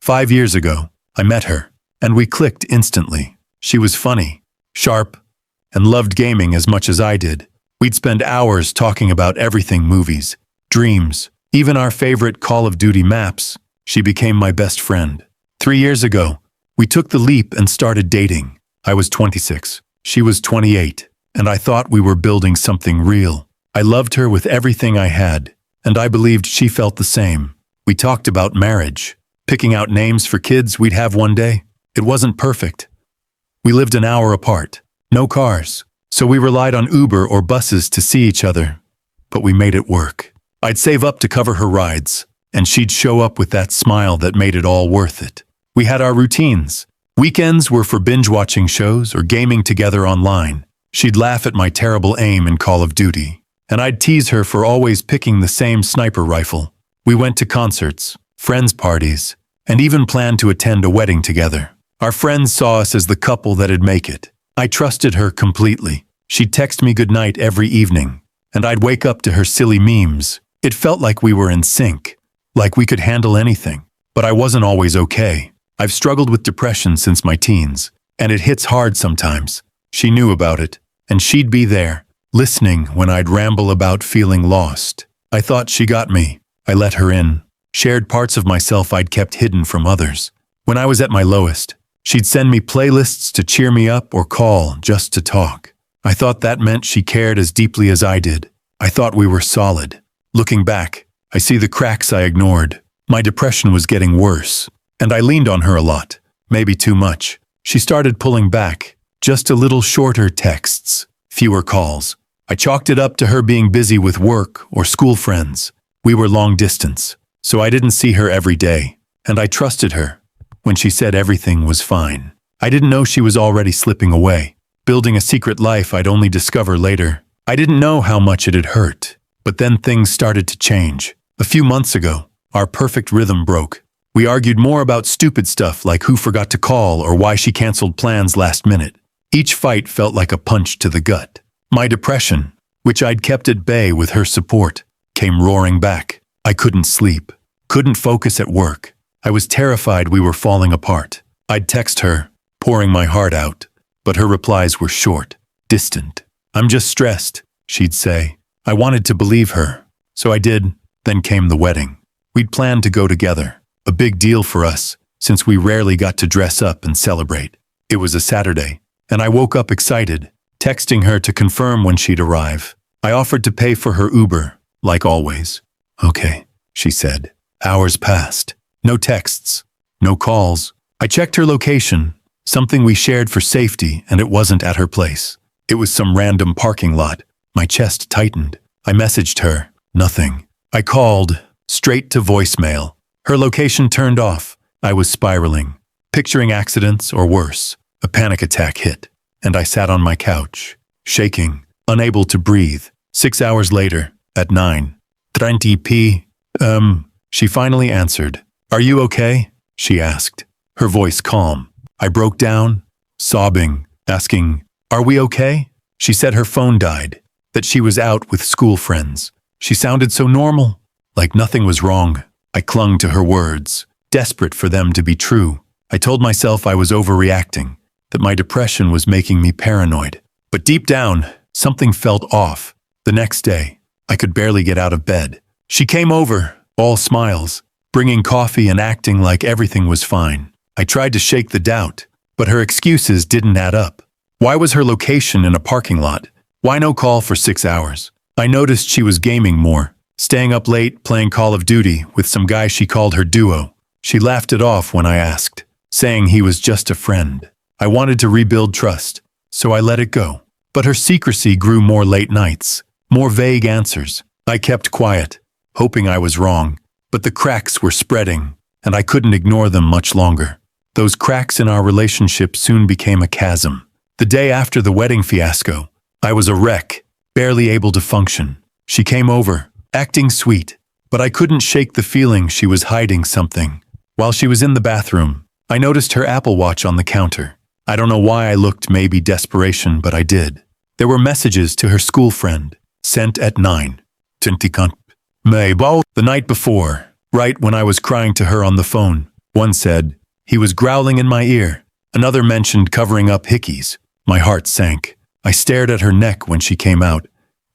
5 years ago, I met her, and we clicked instantly. She was funny, sharp, and loved gaming as much as I did. We'd spend hours talking about everything: movies, dreams, even our favorite Call of Duty maps. She became my best friend. 3 years ago, we took the leap and started dating. I was 26, she was 28, and I thought we were building something real. I loved her with everything I had, and I believed she felt the same. We talked about marriage, picking out names for kids we'd have one day. It wasn't perfect. We lived an hour apart, no cars, so we relied on Uber or buses to see each other. But we made it work. I'd save up to cover her rides, and she'd show up with that smile that made it all worth it. We had our routines. Weekends were for binge-watching shows or gaming together online. She'd laugh at my terrible aim in Call of Duty, and I'd tease her for always picking the same sniper rifle. We went to concerts, friends' parties, and even planned to attend a wedding together. Our friends saw us as the couple that'd make it. I trusted her completely. She'd text me goodnight every evening, and I'd wake up to her silly memes. It felt like we were in sync, like we could handle anything. But I wasn't always okay. I've struggled with depression since my teens, and it hits hard sometimes. She knew about it, and she'd be there, listening when I'd ramble about feeling lost. I thought she got me. I let her in, shared parts of myself I'd kept hidden from others. When I was at my lowest, she'd send me playlists to cheer me up or call just to talk. I thought that meant she cared as deeply as I did. I thought we were solid. Looking back, I see the cracks I ignored. My depression was getting worse, and I leaned on her a lot, maybe too much. She started pulling back, just a little shorter texts, fewer calls. I chalked it up to her being busy with work or school friends. We were long distance, so I didn't see her every day, and I trusted her when she said everything was fine. I didn't know she was already slipping away, building a secret life I'd only discover later. I didn't know how much it had hurt, but then things started to change. A few months ago, our perfect rhythm broke. We argued more about stupid stuff like who forgot to call or why she canceled plans last minute. Each fight felt like a punch to the gut. My depression, which I'd kept at bay with her support, came roaring back. I couldn't sleep, couldn't focus at work. I was terrified we were falling apart. I'd text her, pouring my heart out, but her replies were short, distant. "I'm just stressed," she'd say. I wanted to believe her, so I did. Then came the wedding. We'd planned to go together, a big deal for us, since we rarely got to dress up and celebrate. It was a Saturday, and I woke up excited, texting her to confirm when she'd arrive. I offered to pay for her Uber, like always. "Okay," she said. Hours passed. No texts, no calls. I checked her location, something we shared for safety, and it wasn't at her place. It was some random parking lot. My chest tightened. I messaged her. Nothing. I called, straight to voicemail. Her location turned off. I was spiraling, picturing accidents or worse. A panic attack hit, and I sat on my couch, shaking, unable to breathe. 6 hours later, at 9:30 p.m., she finally answered. "Are you okay?" she asked, her voice calm. I broke down, sobbing, asking, "Are we okay?" She said her phone died, that she was out with school friends. She sounded so normal, like nothing was wrong. I clung to her words, desperate for them to be true. I told myself I was overreacting, that my depression was making me paranoid. But deep down, something felt off. The next day, I could barely get out of bed. She came over, all smiles, bringing coffee and acting like everything was fine. I tried to shake the doubt, but her excuses didn't add up. Why was her location in a parking lot? Why no call for 6 hours? I noticed she was gaming more, staying up late playing Call of Duty with some guy she called her duo. She laughed it off when I asked, saying he was just a friend. I wanted to rebuild trust, so I let it go. But her secrecy grew more late nights, more vague answers. I kept quiet, hoping I was wrong, but the cracks were spreading, and I couldn't ignore them much longer. Those cracks in our relationship soon became a chasm. The day after the wedding fiasco, I was a wreck, barely able to function. She came over, acting sweet, but I couldn't shake the feeling she was hiding something. While she was in the bathroom, I noticed her Apple Watch on the counter. I don't know why I looked, maybe desperation, but I did. There were messages to her school friend, sent at 9:20 the night before, right when I was crying to her on the phone. One said, "He was growling in my ear." Another mentioned covering up hickeys. My heart sank. I stared at her neck when she came out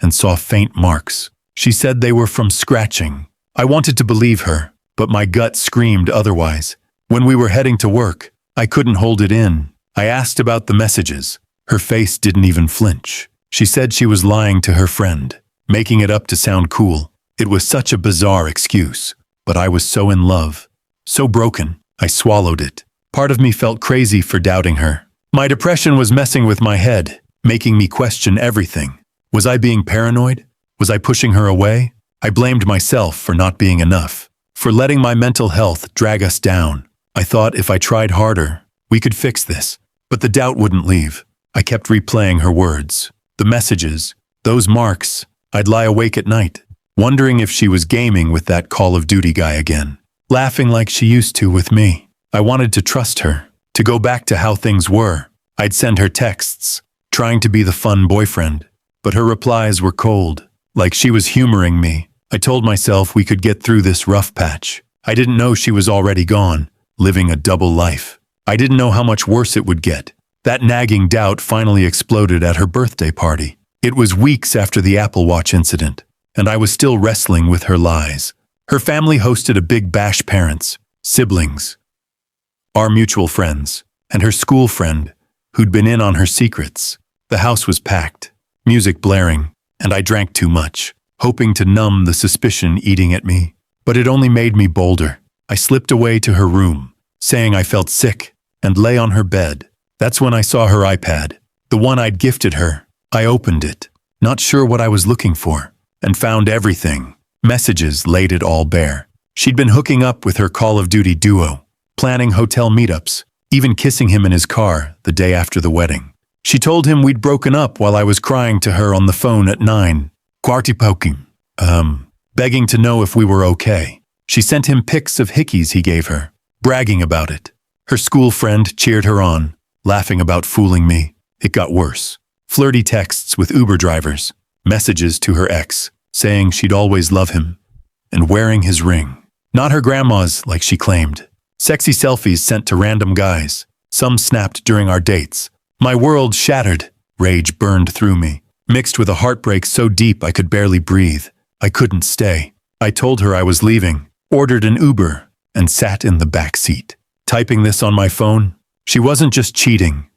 and saw faint marks. She said they were from scratching. I wanted to believe her, but my gut screamed otherwise. When we were heading to work, I couldn't hold it in. I asked about the messages. Her face didn't even flinch. She said she was lying to her friend, making it up to sound cool. It was such a bizarre excuse, but I was so in love, so broken, I swallowed it. Part of me felt crazy for doubting her. My depression was messing with my head, making me question everything. Was I being paranoid? Was I pushing her away? I blamed myself for not being enough, for letting my mental health drag us down. I thought if I tried harder, we could fix this. But the doubt wouldn't leave. I kept replaying her words, the messages, those marks. I'd lie awake at night, wondering if she was gaming with that Call of Duty guy again, laughing like she used to with me. I wanted to trust her, to go back to how things were. I'd send her texts, trying to be the fun boyfriend, but her replies were cold, like she was humoring me. I told myself we could get through this rough patch. I didn't know she was already gone, living a double life. I didn't know how much worse it would get. That nagging doubt finally exploded at her birthday party. It was weeks after the Apple Watch incident, and I was still wrestling with her lies. Her family hosted a big bash, parents, siblings, our mutual friends, and her school friend, who'd been in on her secrets. The house was packed, music blaring, and I drank too much, hoping to numb the suspicion eating at me. But it only made me bolder. I slipped away to her room, saying I felt sick, and lay on her bed. That's when I saw her iPad, the one I'd gifted her. I opened it, not sure what I was looking for, and found everything. Messages laid it all bare. She'd been hooking up with her Call of Duty duo, planning hotel meetups, even kissing him in his car the day after the wedding. She told him we'd broken up while I was crying to her on the phone at 9, begging to know if we were okay. She sent him pics of hickeys he gave her, bragging about it. Her school friend cheered her on, laughing about fooling me. It got worse. Flirty texts with Uber drivers, messages to her ex, saying she'd always love him, and wearing his ring. Not her grandma's, like she claimed. Sexy selfies sent to random guys, some snapped during our dates. My world shattered. Rage burned through me, mixed with a heartbreak so deep I could barely breathe. I couldn't stay. I told her I was leaving, ordered an Uber, and sat in the back seat. Typing this on my phone, she wasn't just cheating.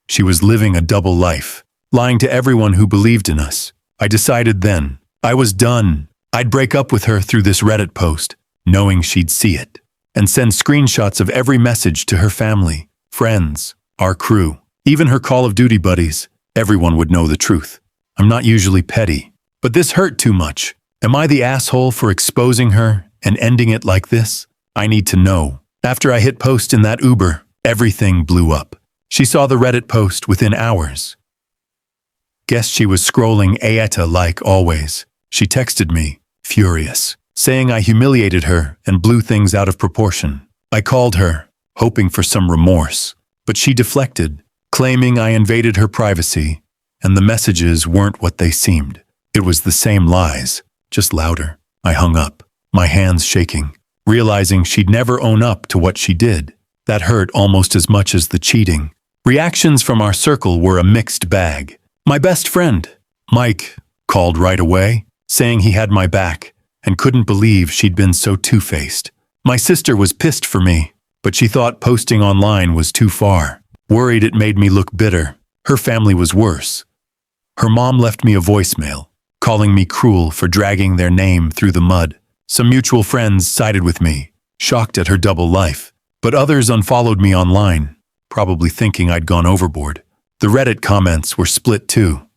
She was living a double life, lying to everyone who believed in us. I decided then, I was done. I'd break up with her through this Reddit post, knowing she'd see it, and send screenshots of every message to her family, friends, our crew, even her Call of Duty buddies. Everyone would know the truth. I'm not usually petty, but this hurt too much. Am I the asshole for exposing her and ending it like this? I need to know. After I hit post in that Uber, everything blew up. She saw the Reddit post within hours. Guess she was scrolling AITA like always. She texted me, furious, saying I humiliated her and blew things out of proportion. I called her, hoping for some remorse, but she deflected, claiming I invaded her privacy, and the messages weren't what they seemed. It was the same lies, just louder. I hung up, my hands shaking, realizing she'd never own up to what she did. That hurt almost as much as the cheating. Reactions from our circle were a mixed bag. My best friend, Mike, called right away, saying he had my back and couldn't believe she'd been so two-faced. My sister was pissed for me, but she thought posting online was too far, worried it made me look bitter. Her family was worse. Her mom left me a voicemail, calling me cruel for dragging their name through the mud. Some mutual friends sided with me, shocked at her double life, but others unfollowed me online, probably thinking I'd gone overboard. The Reddit comments were split too.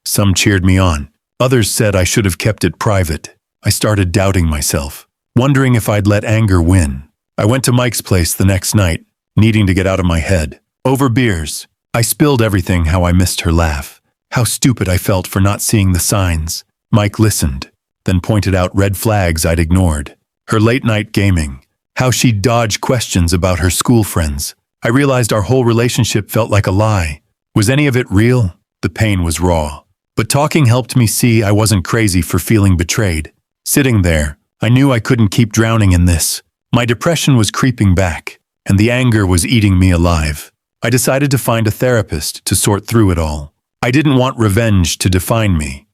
Some cheered me on. Others said I should have kept it private. I started doubting myself, wondering if I'd let anger win. I went to Mike's place the next night, needing to get out of my head. Over beers, I spilled everything: how I missed her laugh, how stupid I felt for not seeing the signs. Mike listened, then pointed out red flags I'd ignored. Her late-night gaming, how she'd dodge questions about her school friends. I realized our whole relationship felt like a lie. Was any of it real? The pain was raw. But talking helped me see I wasn't crazy for feeling betrayed. Sitting there, I knew I couldn't keep drowning in this. My depression was creeping back, and the anger was eating me alive. I decided to find a therapist to sort through it all. I didn't want revenge to define me.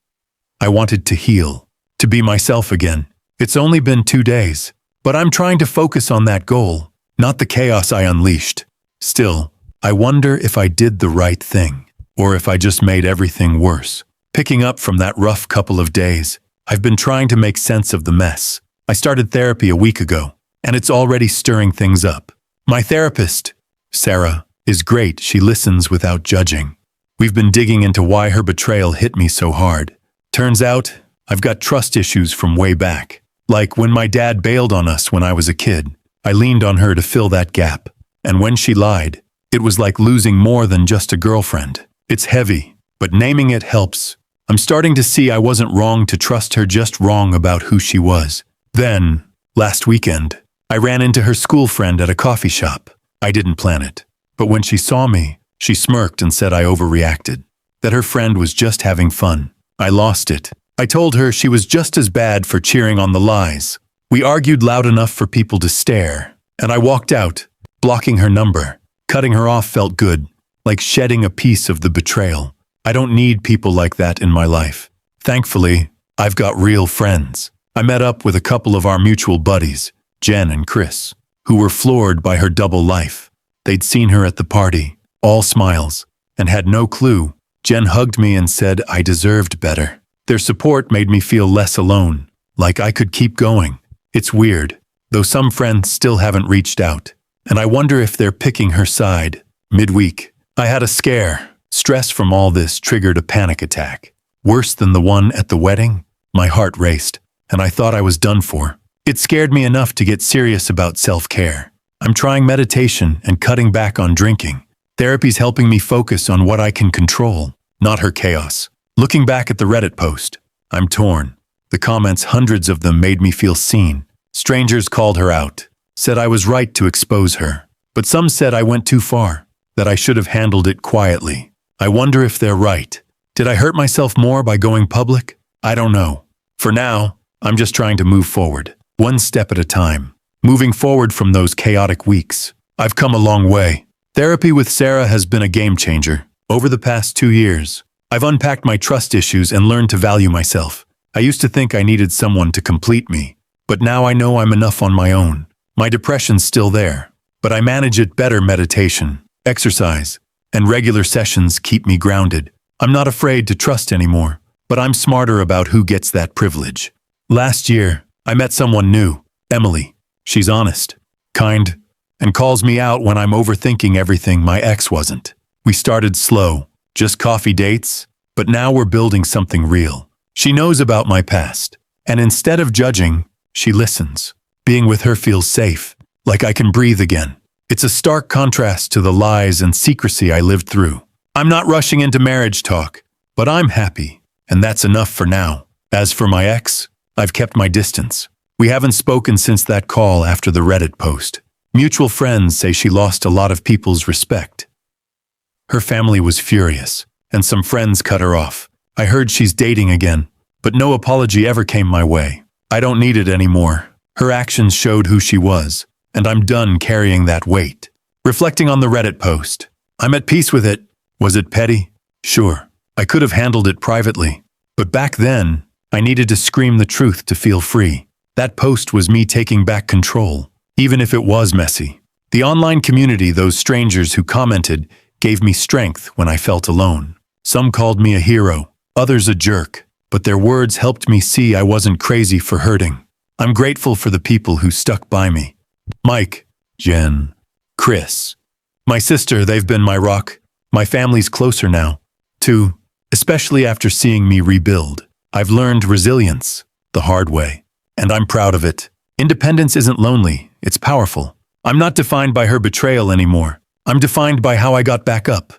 I wanted to heal, to be myself again. It's only been 2 days, but I'm trying to focus on that goal, not the chaos I unleashed. Still, I wonder if I did the right thing, or if I just made everything worse. Picking up from that rough couple of days, I've been trying to make sense of the mess. I started therapy a week ago, and it's already stirring things up. My therapist, Sarah, is great. She listens without judging. We've been digging into why her betrayal hit me so hard. Turns out, I've got trust issues from way back. Like when my dad bailed on us when I was a kid, I leaned on her to fill that gap. And when she lied, it was like losing more than just a girlfriend. It's heavy, but naming it helps. I'm starting to see I wasn't wrong to trust her, just wrong about who she was. Then, last weekend, I ran into her school friend at a coffee shop. I didn't plan it. But when she saw me, she smirked and said I overreacted, that her friend was just having fun. I lost it. I told her she was just as bad for cheering on the lies. We argued loud enough for people to stare, and I walked out, blocking her number. Cutting her off felt good, like shedding a piece of the betrayal. I don't need people like that in my life. Thankfully, I've got real friends. I met up with a couple of our mutual buddies, Jen and Chris, who were floored by her double life. They'd seen her at the party, all smiles, and had no clue. Jen hugged me and said I deserved better. Their support made me feel less alone, like I could keep going. It's weird, though some friends still haven't reached out, and I wonder if they're picking her side. Midweek, I had a scare. Stress from all this triggered a panic attack. Worse than the one at the wedding. My heart raced, and I thought I was done for. It scared me enough to get serious about self-care. I'm trying meditation and cutting back on drinking. Therapy's helping me focus on what I can control, not her chaos. Looking back at the Reddit post, I'm torn. The comments, hundreds of them, made me feel seen. Strangers called her out, said I was right to expose her. But some said I went too far, that I should have handled it quietly. I wonder if they're right. Did I hurt myself more by going public? I don't know. For now, I'm just trying to move forward, one step at a time. Moving forward from those chaotic weeks. I've come a long way. Therapy with Sarah has been a game changer. Over the past 2 years, I've unpacked my trust issues and learned to value myself. I used to think I needed someone to complete me, but now I know I'm enough on my own. My depression's still there, but I manage it better. Meditation, exercise, and regular sessions keep me grounded. I'm not afraid to trust anymore, but I'm smarter about who gets that privilege. Last year, I met someone new, Emily. She's honest, kind, and calls me out when I'm overthinking everything my ex wasn't. We started slow, just coffee dates, but now we're building something real. She knows about my past, and instead of judging, she listens. Being with her feels safe, like I can breathe again. It's a stark contrast to the lies and secrecy I lived through. I'm not rushing into marriage talk, but I'm happy, and that's enough for now. As for my ex, I've kept my distance. We haven't spoken since that call after the Reddit post. Mutual friends say she lost a lot of people's respect. Her family was furious, and some friends cut her off. I heard she's dating again, but no apology ever came my way. I don't need it anymore. Her actions showed who she was, and I'm done carrying that weight. Reflecting on the Reddit post, I'm at peace with it. Was it petty? Sure, I could have handled it privately. But back then, I needed to scream the truth to feel free. That post was me taking back control, even if it was messy. The online community, those strangers who commented, gave me strength when I felt alone. Some called me a hero, others a jerk, but their words helped me see I wasn't crazy for hurting. I'm grateful for the people who stuck by me. Mike, Jen, Chris, my sister, they've been my rock. My family's closer now, too, especially after seeing me rebuild. I've learned resilience the hard way, and I'm proud of it. Independence isn't lonely, it's powerful. I'm not defined by her betrayal anymore. I'm defined by how I got back up.